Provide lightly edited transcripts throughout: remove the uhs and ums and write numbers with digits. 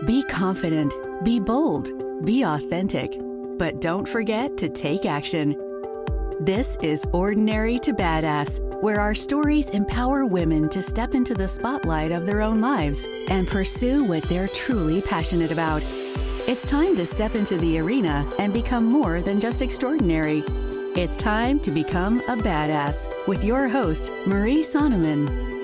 Be confident, be bold, be authentic, but don't forget to take action. This is Ordinary to Badass, where our stories empower women to step into the spotlight of their own lives and pursue what they're truly passionate about. It's time to step into the arena and become more than just extraordinary. It's time to become a badass with your host, Marie Sonneman.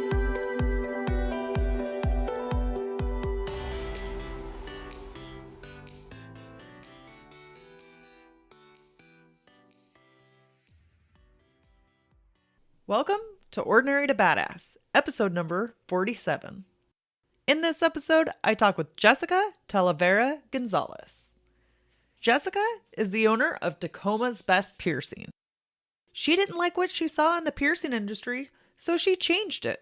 Welcome to Ordinary to Badass, episode number 47. In this episode, I talk with Jessica Talavera Gonzalez. Jessica is the owner of Tacoma's Best Piercing. She didn't like what she saw in the piercing industry, so she changed it.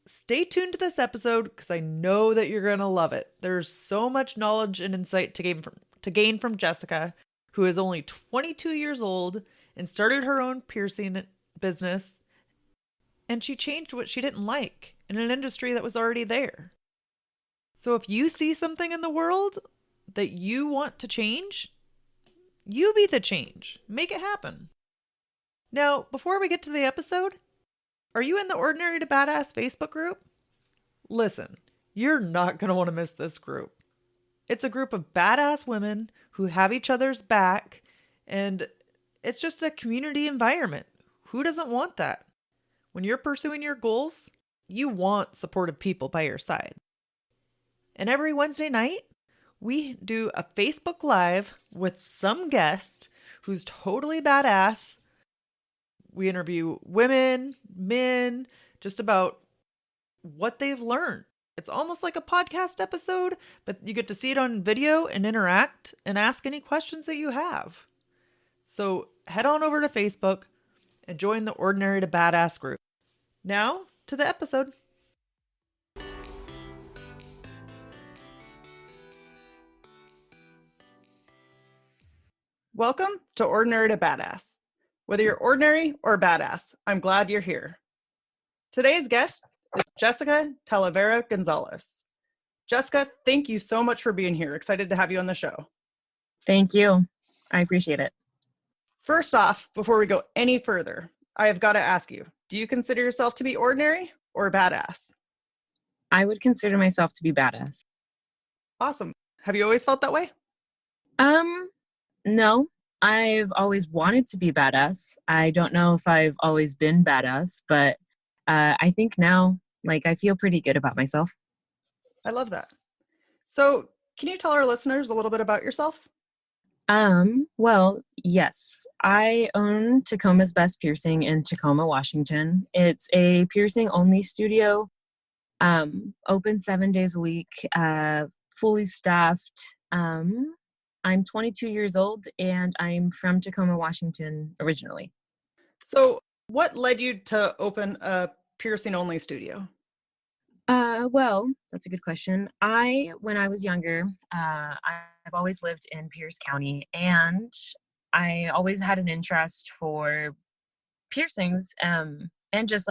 Stay tuned to this episode because I know that you're going to love it. There's so much knowledge and insight to gain from Jessica, who is only 22 years old and started her own piercing business, and she changed what she didn't like in an industry that was already there. So if you see something in the world that you want to change, you be the change. Make it happen. Now, before we get to the episode, are you in the Ordinary to Badass Facebook group? Listen, you're not going to want to miss this group. It's a group of badass women who have each other's back, and it's just a community environment. Who doesn't want that? When you're pursuing your goals, you want supportive people by your side. And every Wednesday night, we do a Facebook Live with some guest who's totally badass. We interview women, men, just about what they've learned. It's almost like a podcast episode, but you get to see it on video and interact and ask any questions that you have. So head on over to Facebook and join the Ordinary to Badass group. Now, to the episode. Welcome to Ordinary to Badass. Whether you're ordinary or badass, I'm glad you're here. Today's guest is Jessica Talavera Gonzalez. Jessica, thank you so much for being here. Excited to have you on the show. Thank you. I appreciate it. First off, before we go any further, I have got to ask you, do you consider yourself to be ordinary or badass? I would consider myself to be badass. Awesome. Have you always felt that way? No. I've always wanted to be badass. I don't know if I've always been badass, but I think now, I feel pretty good about myself. I love that. So, can you tell our listeners a little bit about yourself? Well, yes, I own Tacoma's Best Piercing in Tacoma, Washington. It's a piercing only studio, open 7 days a week, fully staffed. I'm 22 years old and I'm from Tacoma, Washington originally. So what led you to open a piercing only studio? Well, that's a good question. When I was younger, I've always lived in Pierce County, and I always had an interest for piercings, and just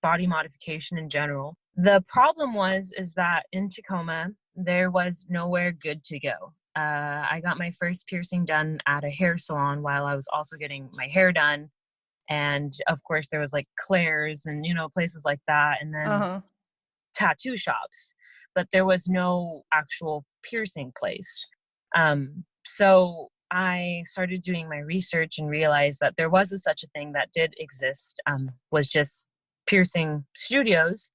body modification in general. The problem is that in Tacoma, there was nowhere good to go. I got my first piercing done at a hair salon while I was also getting my hair done. And of course there was Claire's and, places like that. And then tattoo shops, but there was no actual piercing place. So I started doing my research and realized that there was such a thing that did exist, was just piercing studios.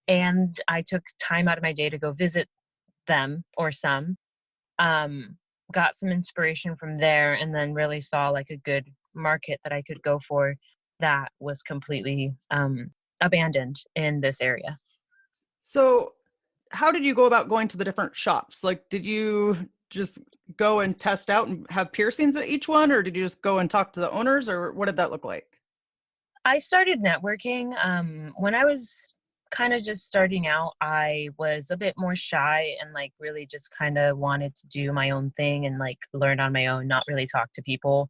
And I took time out of my day to go visit them or some, got some inspiration from there, and then really saw a good market that I could go for that was completely abandoned in this area. So how did you go about going to the different shops? Did you just go and test out and have piercings at each one, or did you just go and talk to the owners, or what did that look like? I started networking. When I was kind of just starting out, I was a bit more shy and really just kind of wanted to do my own thing and learn on my own, not really talk to people.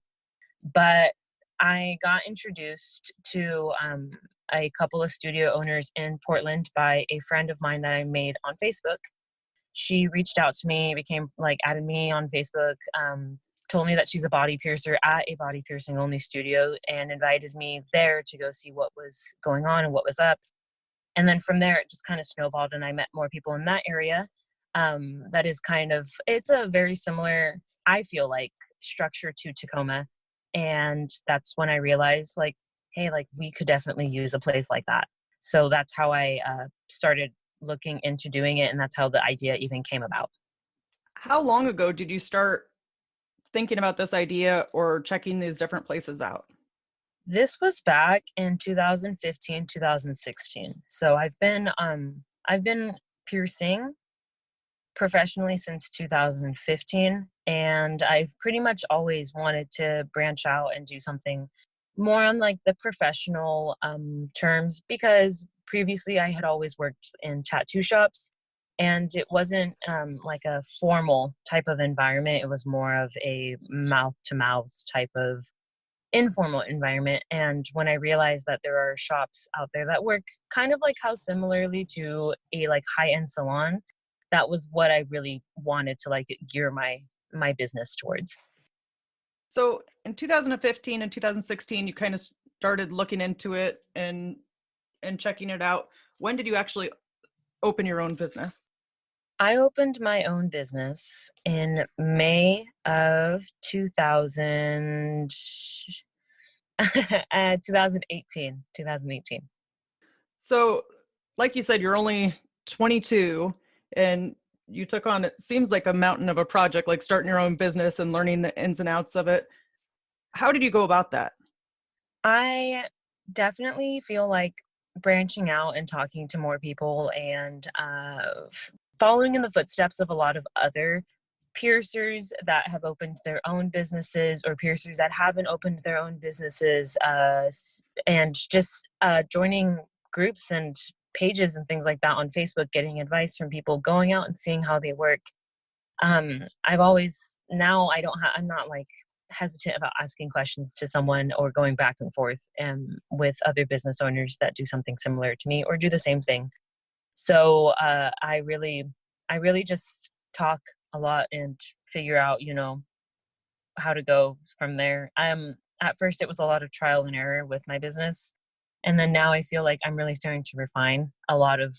But I got introduced to a couple of studio owners in Portland by a friend of mine that I made on Facebook. she reached out to me, became like added me on Facebook, told me that she's a body piercer at a body piercing only studio, and invited me there to go see what was going on and what was up. And then from there, it just kind of snowballed, and I met more people in that area. That is it's a very similar, I feel like, structure to Tacoma. And that's when I realized, like, hey, like, we could definitely use a place like that. So that's how I started looking into doing it, and that's how the idea even came about. How long ago did you start thinking about this idea or checking these different places out? This was back in 2015, 2016. So I've been piercing professionally since 2015, and I've pretty much always wanted to branch out and do something more on like the professional terms, because previously I had always worked in tattoo shops, and it wasn't like a formal type of environment. It was more of a mouth to mouth type of informal environment. And when I realized that there are shops out there that work kind of like how similarly to a like high-end salon, that was what I really wanted to like gear my business towards. So in 2015 and 2016, you kind of started looking into it and checking it out. When did you actually open your own business? I opened my own business in May of 2018. So, like you said, you're only 22, and you took on, it seems like a mountain of a project, like starting your own business and learning the ins and outs of it. How did you go about that? I definitely feel like branching out and talking to more people, and following in the footsteps of a lot of other piercers that have opened their own businesses, or piercers that haven't opened their own businesses, and just joining groups and pages and things like that on Facebook, getting advice from people, going out and seeing how they work. I've always, now I'm not like hesitant about asking questions to someone or going back and forth with other business owners that do something similar to me or do the same thing. So I really just talk a lot and figure out, how to go from there. At first it was a lot of trial and error with my business. And then now I feel like I'm really starting to refine a lot of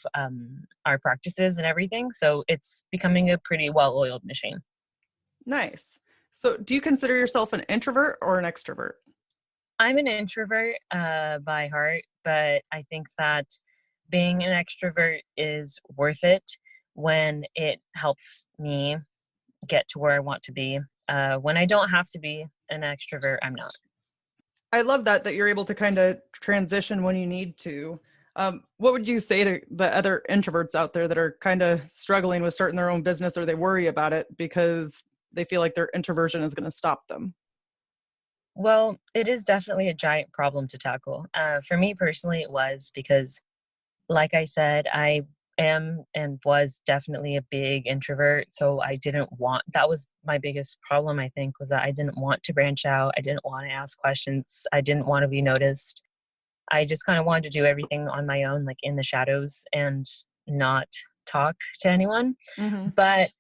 our practices and everything. So it's becoming a pretty well-oiled machine. Nice. So do you consider yourself an introvert or an extrovert? I'm an introvert by heart, but I think that being an extrovert is worth it when it helps me get to where I want to be. When I don't have to be an extrovert, I'm not. I love that you're able to kind of transition when you need to. What would you say to the other introverts out there that are kind of struggling with starting their own business, or they worry about it because they feel like their introversion is going to stop them? Well, it is definitely a giant problem to tackle. For me personally, it was because, like I said, I am and was definitely a big introvert. So that was my biggest problem, I think, was that I didn't want to branch out. I didn't want to ask questions. I didn't want to be noticed. I just kind of wanted to do everything on my own, like in the shadows, and not talk to anyone. Mm-hmm. But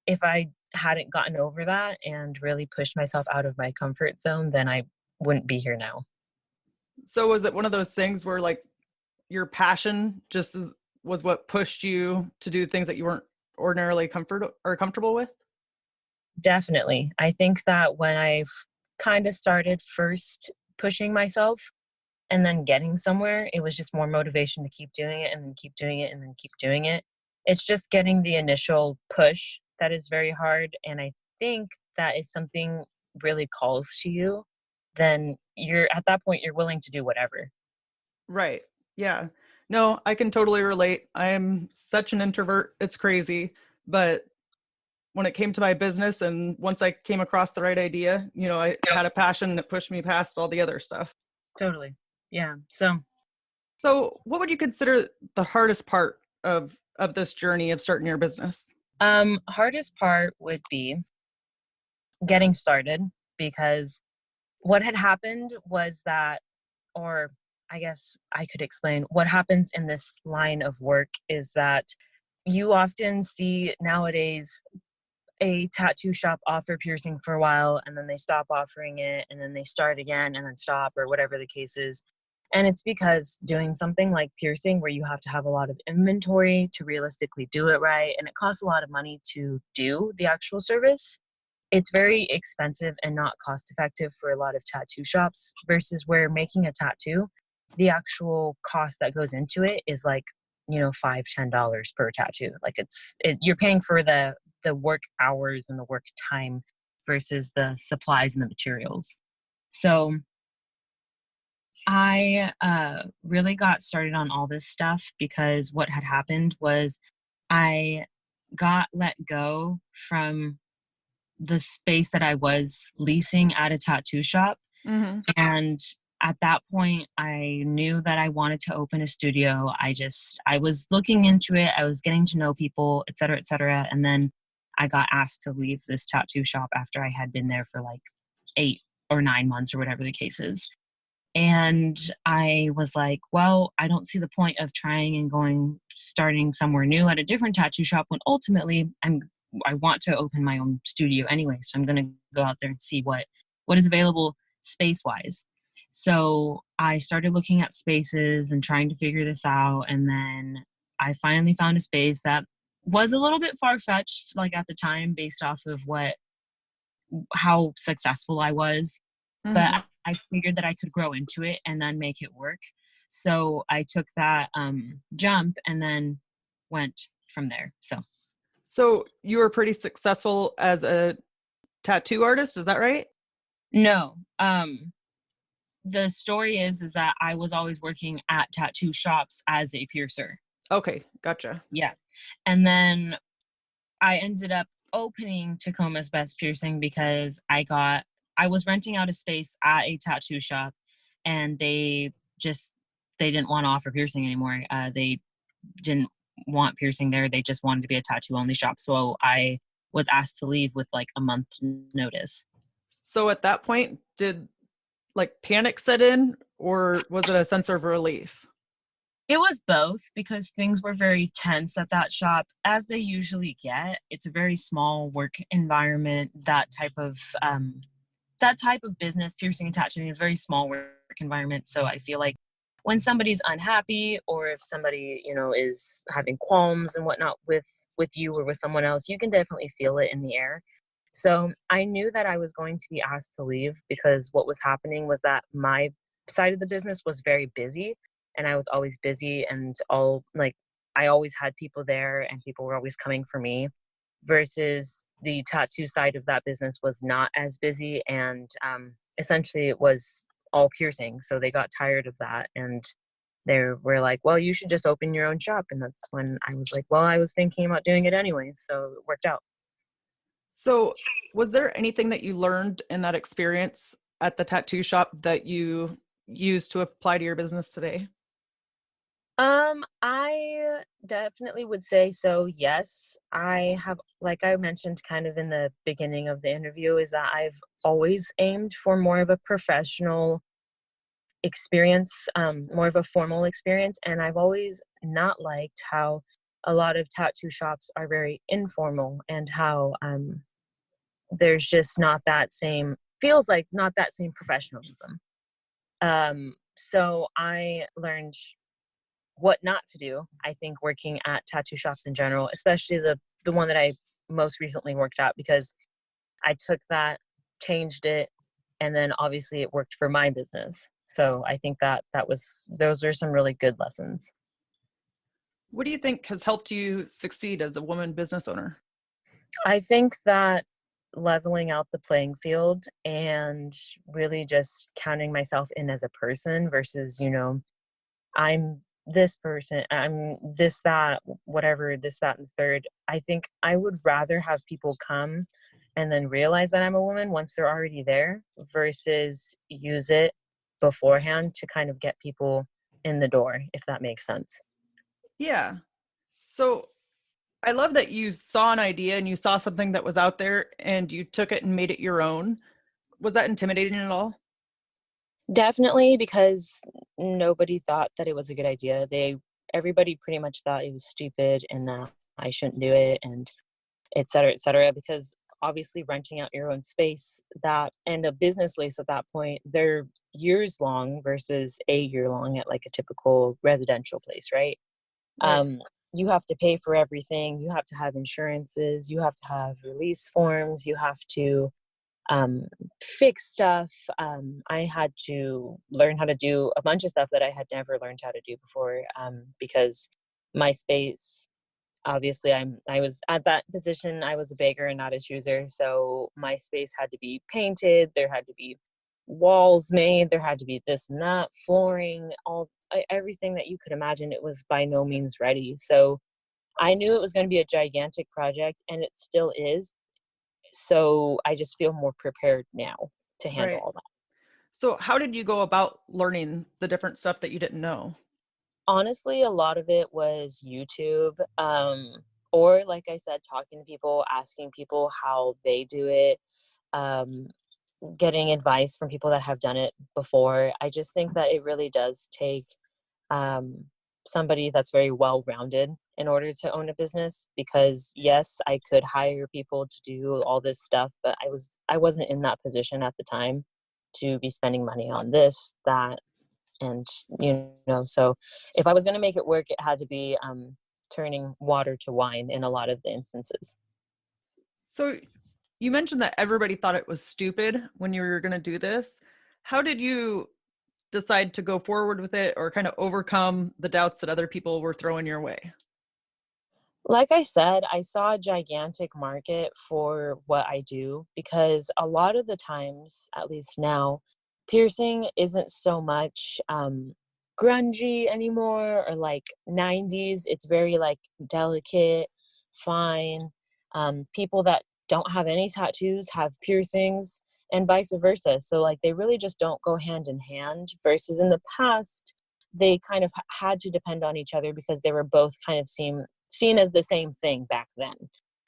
if I hadn't gotten over that and really pushed myself out of my comfort zone, then I wouldn't be here now. So was it one of those things where like your passion was what pushed you to do things that you weren't ordinarily comfortable with? Definitely. I think that when I kind of started first pushing myself and then getting somewhere, it was just more motivation to keep doing it and then keep doing it and then keep doing it. It's just getting the initial push that is very hard. And I think that if something really calls to you, then at that point, you're willing to do whatever. Right. Yeah. No, I can totally relate. I am such an introvert. It's crazy. But when it came to my business, and once I came across the right idea, I had a passion that pushed me past all the other stuff. Totally. Yeah. So what would you consider the hardest part of this journey of starting your business? Hardest part would be getting started, because what had happened was that, or I guess I could explain what happens in this line of work, is that you often see nowadays a tattoo shop offer piercing for a while, and then they stop offering it, and then they start again and then stop, or whatever the case is. And it's because doing something like piercing, where you have to have a lot of inventory to realistically do it right, and it costs a lot of money to do the actual service, it's very expensive and not cost effective for a lot of tattoo shops, versus where making a tattoo, the actual cost that goes into it is like, $5-10 per tattoo. Like you're paying for the work hours and the work time versus the supplies and the materials. So I really got started on all this stuff because what had happened was I got let go from the space that I was leasing at a tattoo shop. Mm-hmm. And at that point, I knew that I wanted to open a studio. I was looking into it. I was getting to know people, et cetera, et cetera. And then I got asked to leave this tattoo shop after I had been there for like 8 or 9 months or whatever the case is. And I was like, well, I don't see the point of trying and starting somewhere new at a different tattoo shop when ultimately I want to open my own studio anyway. So I'm going to go out there and see what is available space wise. So I started looking at spaces and trying to figure this out. And then I finally found a space that was a little bit far-fetched, like at the time, based off of how successful I was. Mm-hmm. But I figured that I could grow into it and then make it work. So I took that jump and then went from there. So you were pretty successful as a tattoo artist, is that right? No. The story is that I was always working at tattoo shops as a piercer. Okay, gotcha. Yeah. And then I ended up opening Tacoma's Best Piercing because I was renting out a space at a tattoo shop, and they didn't want to offer piercing anymore. They didn't want piercing there. They just wanted to be a tattoo only shop. So I was asked to leave with like a month notice. So at that point, did like panic set in, or was it a sense of relief? It was both, because things were very tense at that shop, as they usually get. It's a very small work environment. That type of business, piercing and tattooing, is a very small work environment. So I feel like when somebody's unhappy, or if somebody, is having qualms and whatnot with you or with someone else, you can definitely feel it in the air. So I knew that I was going to be asked to leave, because what was happening was that my side of the business was very busy, and I was always busy, and I always had people there and people were always coming for me, versus the tattoo side of that business was not as busy, and essentially it was all piercing. So they got tired of that, and they were like, well, you should just open your own shop. And that's when I was like, well, I was thinking about doing it anyway, so it worked out. So was there anything that you learned in that experience at the tattoo shop that you use to apply to your business today? I definitely would say so. Yes, I have, like I mentioned kind of in the beginning of the interview, is that I've always aimed for more of a professional experience, more of a formal experience. And I've always not liked how a lot of tattoo shops are very informal, and how, there's just not that same, feels like not that same professionalism. So I learned what not to do, I think, working at tattoo shops in general, especially the one that I most recently worked at, because I took that, changed it, and then obviously it worked for my business. So I think those are some really good lessons. What do you think has helped you succeed as a woman business owner? I think that leveling out the playing field and really just counting myself in as a person versus, I'm this person, I'm this, that, whatever, this, that, and third. I think I would rather have people come and then realize that I'm a woman once they're already there, versus use it beforehand to kind of get people in the door, if that makes sense. Yeah. So I love that you saw an idea and you saw something that was out there and you took it and made it your own. Was that intimidating at all? Definitely, because nobody thought that it was a good idea. Everybody pretty much thought it was stupid, and that I shouldn't do it, and et cetera, because obviously renting out your own space, that and a business lease at that point, they're years long versus a year long at like a typical residential place, right? Right. You have to pay for everything. You have to have insurances. You have to have release forms. You have to fix stuff. I had to learn how to do a bunch of stuff that I had never learned how to do before, because my space, obviously I was at that position. I was a baker and not a chooser. So my space had to be painted. There had to be walls made. There had to be this and that, flooring, everything that you could imagine. It was by no means ready. So I knew it was going to be a gigantic project, and it still is. So I just feel more prepared now to handle Right. all that. So how did you go about learning the different stuff that you didn't know? Honestly, a lot of it was YouTube, or like I said, talking to people, asking people how they do it, um, getting advice from people that have done it before. I just think that it really does take um, somebody that's very well-rounded in order to own a business, because yes, I could hire people to do all this stuff, but I wasn't in that position at the time to be spending money on this, that, and so if I was going to make it work, it had to be turning water to wine in a lot of the instances. So you mentioned that everybody thought it was stupid when you were going to do this. How did you decide to go forward with it, or kind of overcome the doubts that other people were throwing your way? Like I said, I saw a gigantic market for what I do, because a lot of the times, at least now, piercing isn't so much grungy anymore, or like 90s. It's very like delicate, fine. People that don't have any tattoos have piercings, and vice versa. So like they really just don't go hand in hand, versus in the past, they kind of had to depend on each other because they were both kind of seen as the same thing back then.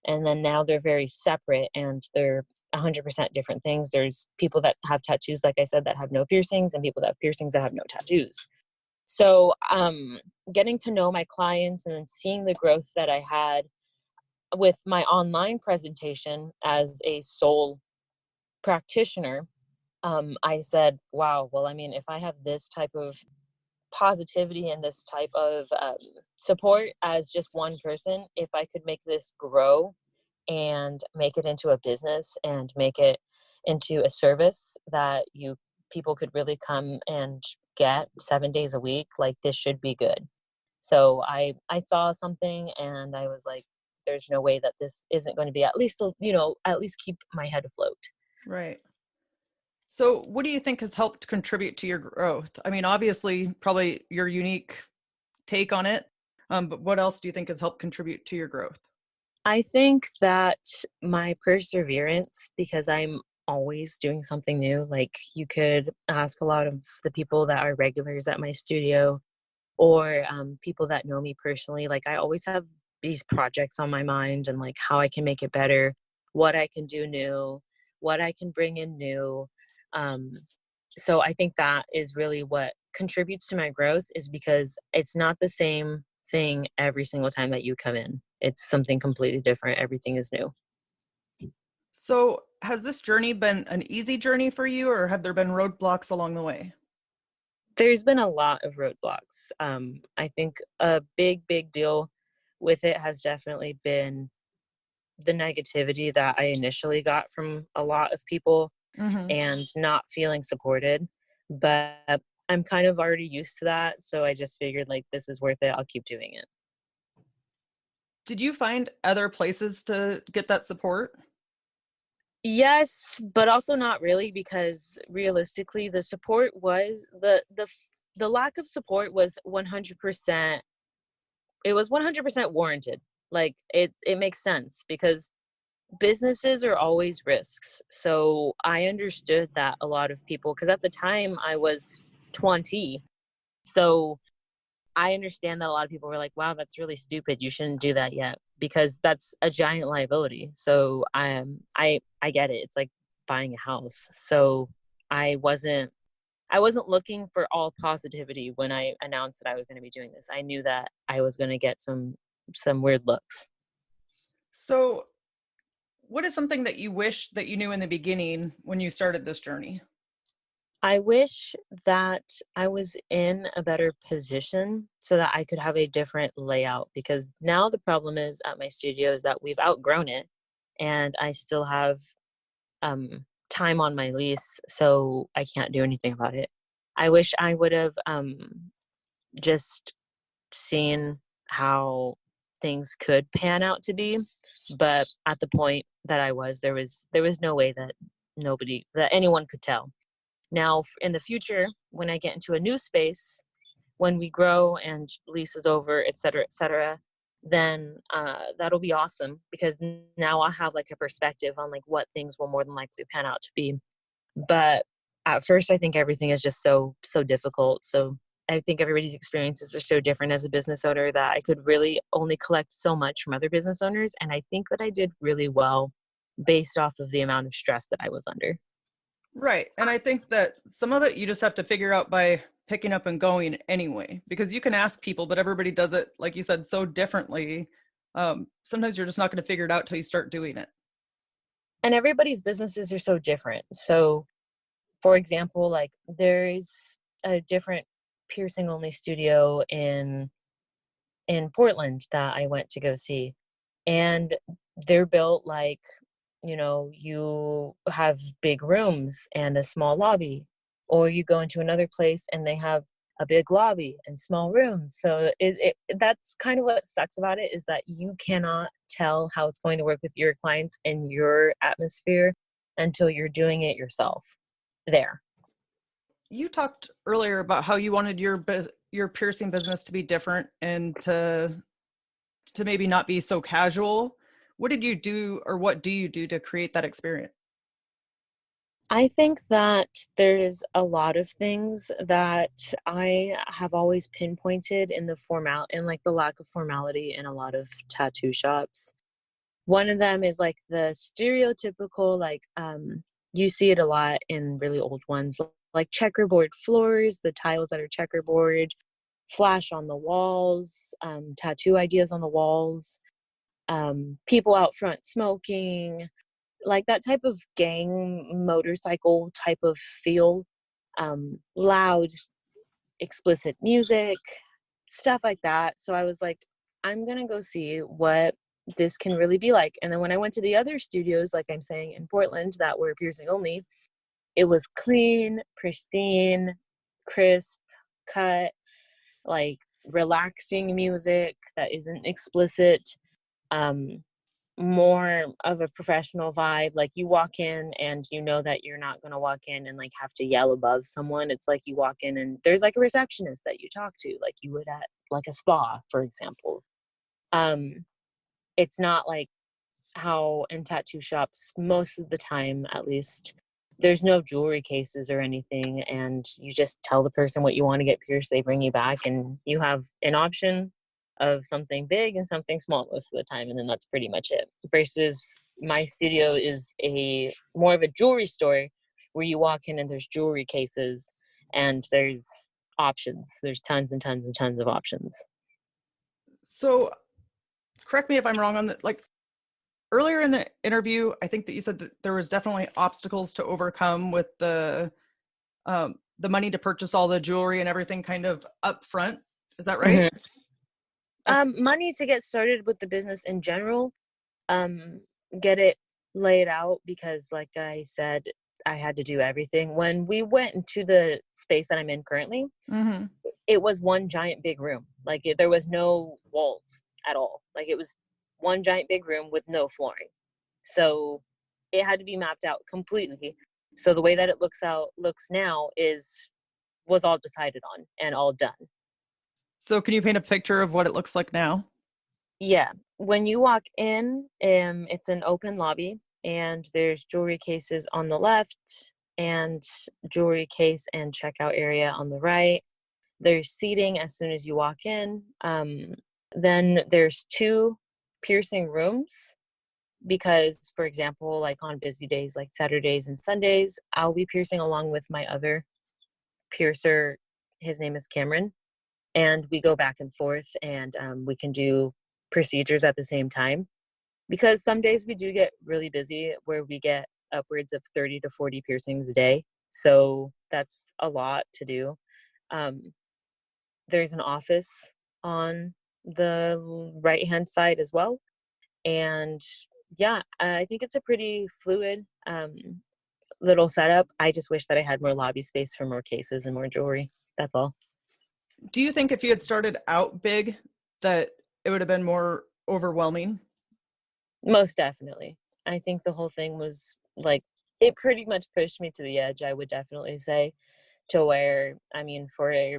And then now they're very separate, and they're 100% different things. There's people that have tattoos, like I said, that have no piercings, and people that have piercings that have no tattoos. So getting to know my clients and then seeing the growth that I had with my online presentation as a sole practitioner, I said, wow, well, I mean, if I have this type of positivity and this type of support as just one person, if I could make this grow and make it into a business and make it into a service that people could really come and get 7 days a week, like this should be good. So I saw something, and I was like, there's no way that this isn't going to be, at least keep my head afloat. Right. So what do you think has helped contribute to your growth? I mean, obviously, probably your unique take on it, but what else do you think has helped contribute to your growth? I think that my perseverance, because I'm always doing something new. Like you could ask a lot of the people that are regulars at my studio, or people that know me personally. Like I always have these projects on my mind, and like how I can make it better, what I can do new, what I can bring in new. So I think that is really what contributes to my growth, is because it's not the same thing every single time that you come in. It's something completely different. Everything is new. So has this journey been an easy journey for you, or have there been roadblocks along the way? There's been a lot of roadblocks. I think a big deal with it has definitely been the negativity that I initially got from a lot of people, Mm-hmm. and not feeling supported. But I'm kind of already used to that. So I just figured like, this is worth it. I'll keep doing it. Did you find other places to get that support? Yes, but also not really, because realistically the support was the lack of support was 100%. It was 100% warranted. Like it makes sense, because businesses are always risks. So I understood that a lot of people, because at the time I was 20, so I understand that a lot of people were like, wow, that's really stupid, you shouldn't do that yet, because that's a giant liability. So I get it. It's like buying a house. So I wasn't looking for all positivity when I announced that I was going to be doing this. I knew that I was going to get some weird looks. So, what is something that you wish that you knew in the beginning when you started this journey? I wish that I was in a better position so that I could have a different layout, because now the problem is at my studio is that we've outgrown it and I still have time on my lease, so I can't do anything about it. I wish I would have just seen how things could pan out to be, but at the point that I was, there was no way that anyone could tell. Now, in the future, when I get into a new space, when we grow and lease is over, et cetera, then that'll be awesome, because now I'll have like a perspective on like what things will more than likely pan out to be. But at first, I think everything is just so difficult. So I think everybody's experiences are so different as a business owner that I could really only collect so much from other business owners. And I think that I did really well based off of the amount of stress that I was under. Right. And I think that some of it you just have to figure out by picking up and going anyway, because you can ask people, but everybody does it, like you said, so differently. Sometimes you're just not going to figure it out till you start doing it. And everybody's businesses are so different. So, for example, like there is a different piercing only studio in Portland that I went to go see. And they're built like, you have big rooms and a small lobby, or you go into another place and they have a big lobby and small rooms. So that's kind of what sucks about it, is that you cannot tell how it's going to work with your clients and your atmosphere until you're doing it yourself there. You talked earlier about how you wanted your piercing business to be different and to maybe not be so casual. What did you do, or what do you do to create that experience? I think that there's a lot of things that I have always pinpointed in like the lack of formality in a lot of tattoo shops. One of them is like the stereotypical, like you see it a lot in really old ones, like checkerboard floors, the tiles that are checkerboard, flash on the walls, tattoo ideas on the walls, people out front smoking, like that type of gang motorcycle type of feel, loud, explicit music, stuff like that. So I was like, I'm going to go see what this can really be like. And then when I went to the other studios, like I'm saying in Portland, that were piercing only, it was clean, pristine, crisp, cut, like relaxing music that isn't explicit. Um, More of a professional vibe. Like you walk in and you know that you're not going to walk in and like have to yell above someone. It's like you walk in and there's like a receptionist that you talk to, like you would at like a spa, for example. um it's not like how in tattoo shops most of the time, at least, there's no jewelry cases or anything, and you just tell the person what you want to get pierced, they bring you back, and you have an option of something big and something small most of the time, and then that's pretty much it. Versus my studio is a more of a jewelry store, where you walk in and there's jewelry cases and there's options. There's tons and tons and tons of options. So, correct me if I'm wrong on that. Like earlier in the interview, I think that you said that there was definitely obstacles to overcome with the money to purchase all the jewelry and everything kind of up front. Is that right? Mm-hmm. Money to get started with the business in general, get it laid out, because like I said, I had to do everything. When we went into the space that I'm in currently, Mm-hmm. it was one giant big room. Like there was no walls at all. Like it was one giant big room with no flooring. So it had to be mapped out completely. So the way that it looks now was all decided on and all done. So can you paint a picture of what it looks like now? Yeah. When you walk in, it's an open lobby and there's jewelry cases on the left and jewelry case and checkout area on the right. There's seating as soon as you walk in. Then there's 2 piercing rooms, because, for example, like on busy days, like Saturdays and Sundays, I'll be piercing along with my other piercer. His name is Cameron. And we go back and forth, and we can do procedures at the same time. because some days we do get really busy where we get upwards of 30 to 40 piercings a day. So that's a lot to do. Um, there's an office on the right hand side as well. And yeah, I think it's a pretty fluid little setup. I just wish that I had more lobby space for more cases and more jewelry. That's all. Do you think if you had started out big that it would have been more overwhelming? Most definitely. I think the whole thing was like, it pretty much pushed me to the edge, I would definitely say, to where, I mean, for a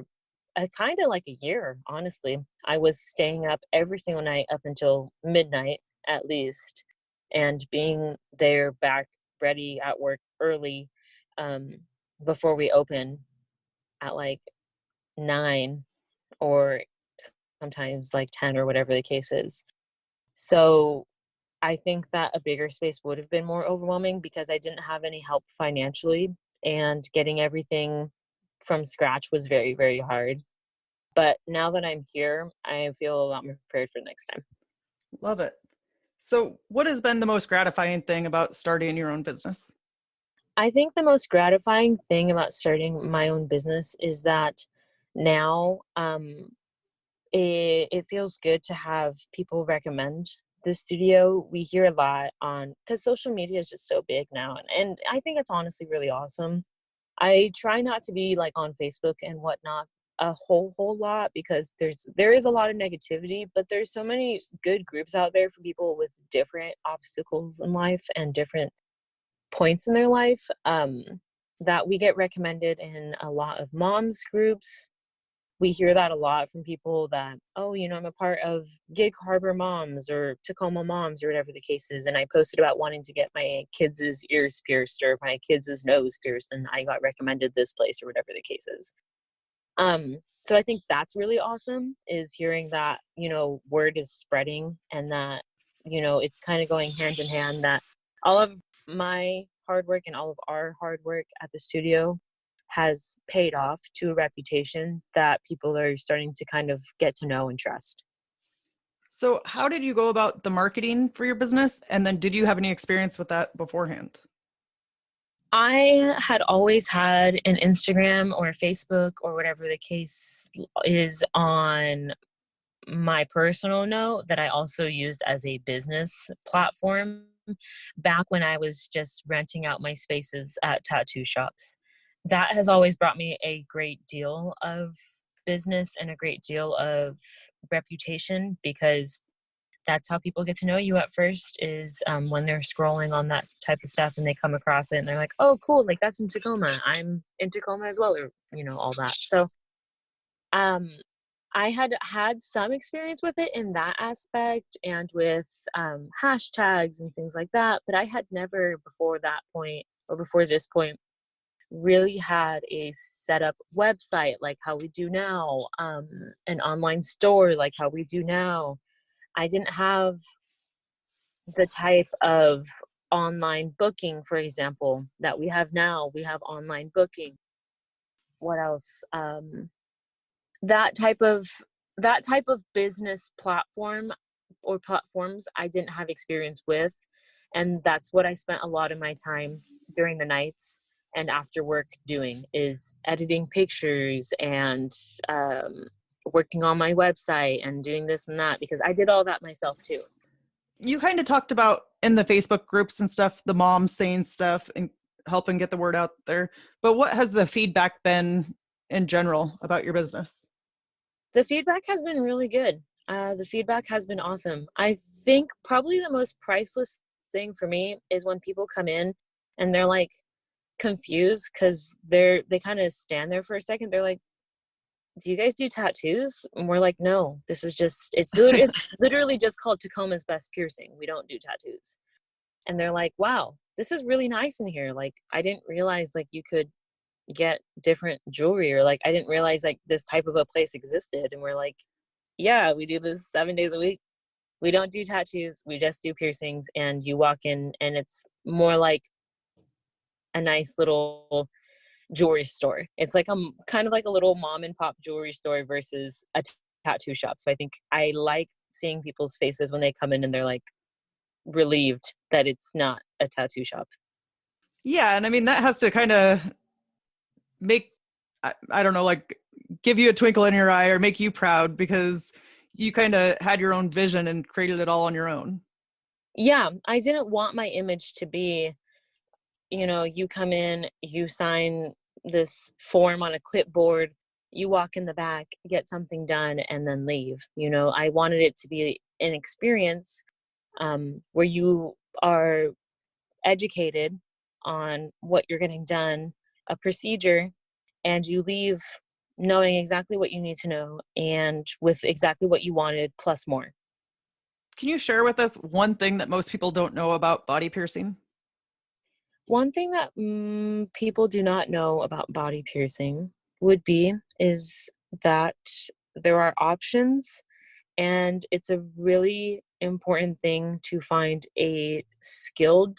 kind of like a year, honestly, I was staying up every single night up until midnight at least, and being there back ready at work early um, before we open at like 9 or sometimes like 10 or whatever the case is. So I think that a bigger space would have been more overwhelming because I didn't have any help financially, and getting everything from scratch was very, very hard. But now that I'm here, I feel a lot more prepared for next time. Love it. So, what has been the most gratifying thing about starting your own business? I think the most gratifying thing about starting my own business is that now it feels good to have people recommend the studio. We hear a lot on, because social media is just so big now. And I think it's honestly really awesome. I try not to be like on Facebook and whatnot a whole lot, because there is a lot of negativity, but there's so many good groups out there for people with different obstacles in life and different points in their life, that we get recommended in a lot of moms groups. We hear that a lot from people that, oh, I'm a part of Gig Harbor Moms or Tacoma Moms or whatever the case is. And I posted about wanting to get my kids' ears pierced or my kids' nose pierced, and I got recommended this place or whatever the case is. So I think that's really awesome, is hearing that, word is spreading, and that, it's kind of going hand in hand, that all of my hard work and all of our hard work at the studio has paid off to a reputation that people are starting to kind of get to know and trust. So, how did you go about the marketing for your business? And then, did you have any experience with that beforehand? I had always had an Instagram or Facebook or whatever the case is on my personal note that I also used as a business platform back when I was just renting out my spaces at tattoo shops. That has always brought me a great deal of business and a great deal of reputation, because that's how people get to know you at first, is when they're scrolling on that type of stuff and they come across it and they're like, oh, cool, like that's in Tacoma. I'm in Tacoma as well, or, all that. So I had some experience with it in that aspect and with hashtags and things like that, but I had never before that point, or before this point, really had a set up website like how we do now, an online store like how we do now. I didn't have the type of online booking, for example, that we have now. We have online booking. What else? That type of business platform or platforms I didn't have experience with, and that's what I spent a lot of my time during the nights and after work doing, is editing pictures and working on my website and doing this and that, because I did all that myself too. You kind of talked about in the Facebook groups and stuff, the moms saying stuff and helping get the word out there. But what has the feedback been in general about your business? The feedback has been really good. The feedback has been awesome. I think probably the most priceless thing for me is when people come in and they're like confused, because they kind of stand there for a second. They're like, do you guys do tattoos? And we're like, no, this is just, it's literally just called Tacoma's Best Piercing. We don't do tattoos. And they're like, wow, this is really nice in here. Like, I didn't realize like you could get different jewelry, or like I didn't realize like this type of a place existed. And we're like, yeah, we do this 7 days a week. We don't do tattoos, we just do piercings. And you walk in and it's more like a nice little jewelry store. It's like kind of like a little mom and pop jewelry store versus a tattoo shop. So I think I like seeing people's faces when they come in and they're like, relieved that it's not a tattoo shop. Yeah. And I mean, that has to kind of make, I don't know, like give you a twinkle in your eye or make you proud because you kind of had your own vision and created it all on your own. Yeah, I didn't want my image to be, you come in, you sign this form on a clipboard, you walk in the back, get something done, and then leave. I wanted it to be an experience where you are educated on what you're getting done, a procedure, and you leave knowing exactly what you need to know and with exactly what you wanted plus more. Can you share with us one thing that most people don't know about body piercing? One thing that people do not know about body piercing is that there are options, and it's a really important thing to find a skilled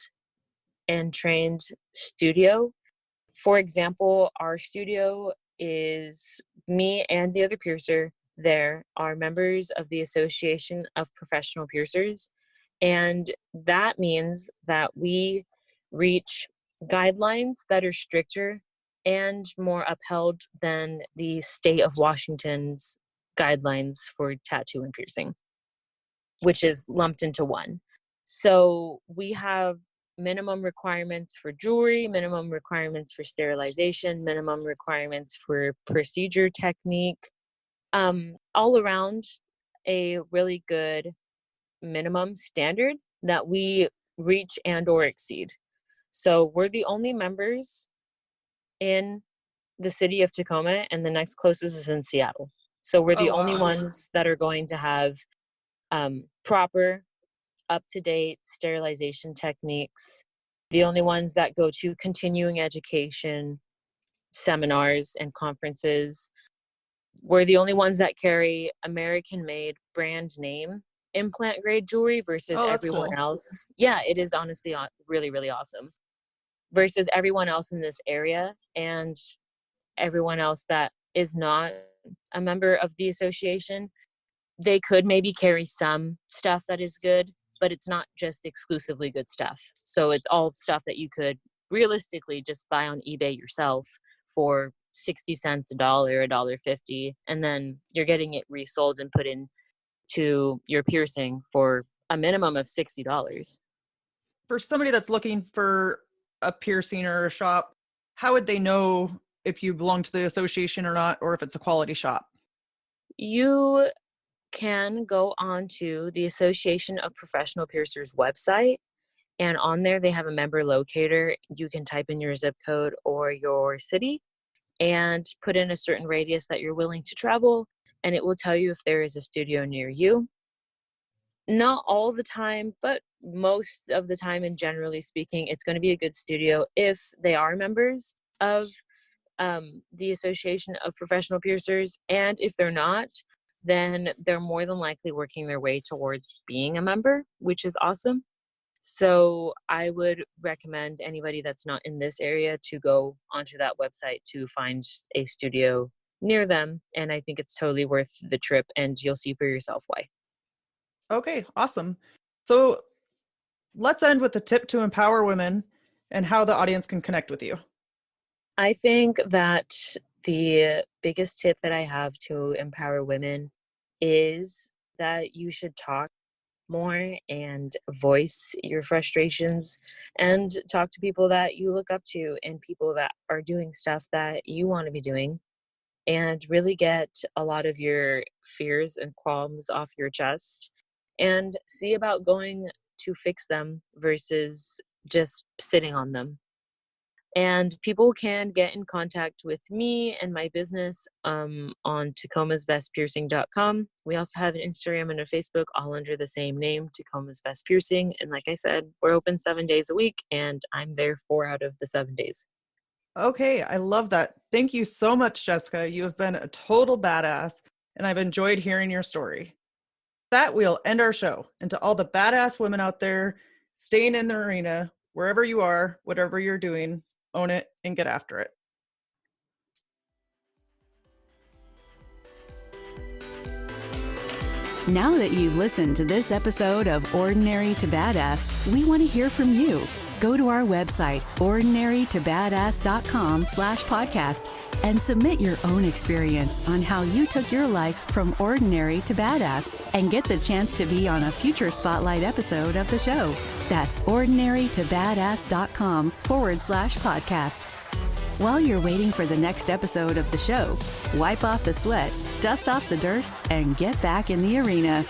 and trained studio. For example, our studio is me and the other piercer there are members of the Association of Professional Piercers. And that means that we reach guidelines that are stricter and more upheld than the state of Washington's guidelines for tattoo and piercing, which is lumped into one. So we have minimum requirements for jewelry, minimum requirements for sterilization, minimum requirements for procedure technique, all around a really good minimum standard that we reach and or exceed. So we're the only members in the city of Tacoma, and the next closest is in Seattle. So we're the only ones that are going to have proper, up-to-date sterilization techniques, the only ones that go to continuing education, seminars, and conferences. We're the only ones that carry American-made brand name implant grade jewelry versus Oh, that's everyone cool. else. Yeah, it is honestly really, really awesome. Versus everyone else in this area and everyone else that is not a member of the association. They could maybe carry some stuff that is good, but it's not just exclusively good stuff. So it's all stuff that you could realistically just buy on eBay yourself for 60 cents, $1.50, and then you're getting it resold and put into your piercing for a minimum of $60. For somebody that's looking for a piercing or a shop, how would they know if you belong to the association or not, or if it's a quality shop? You can go on to the Association of Professional Piercers website, and on there they have a member locator. You can type in your zip code or your city and put in a certain radius that you're willing to travel, and it will tell you if there is a studio near you. Not all the time, but most of the time, and generally speaking, it's going to be a good studio if they are members of the Association of Professional Piercers. And if they're not, then they're more than likely working their way towards being a member, which is awesome. So I would recommend anybody that's not in this area to go onto that website to find a studio near them. And I think it's totally worth the trip, and you'll see for yourself why. Okay, awesome. So let's end with the tip to empower women and how the audience can connect with you. I think that the biggest tip that I have to empower women is that you should talk more and voice your frustrations and talk to people that you look up to and people that are doing stuff that you want to be doing, and really get a lot of your fears and qualms off your chest and see about going to fix them versus just sitting on them. And people can get in contact with me and my business on tacomasbestpiercing.com. We also have an Instagram and a Facebook, all under the same name, Tacoma's Best Piercing. And like I said, we're open 7 days a week, and I'm there 4 out of the 7 days. Okay, I love that. Thank you so much, Jessica. You have been a total badass, and I've enjoyed hearing your story. That we'll end our show. And to all the badass women out there staying in the arena, wherever you are, whatever you're doing, own it and get after it. Now that you've listened to this episode of Ordinary to Badass, we want to hear from you. Go to our website, ordinarytobadass.com/podcast, and submit your own experience on how you took your life from ordinary to badass and get the chance to be on a future Spotlight episode of the show. That's ordinarytobadass.com/podcast. While you're waiting for the next episode of the show, wipe off the sweat, dust off the dirt, and get back in the arena.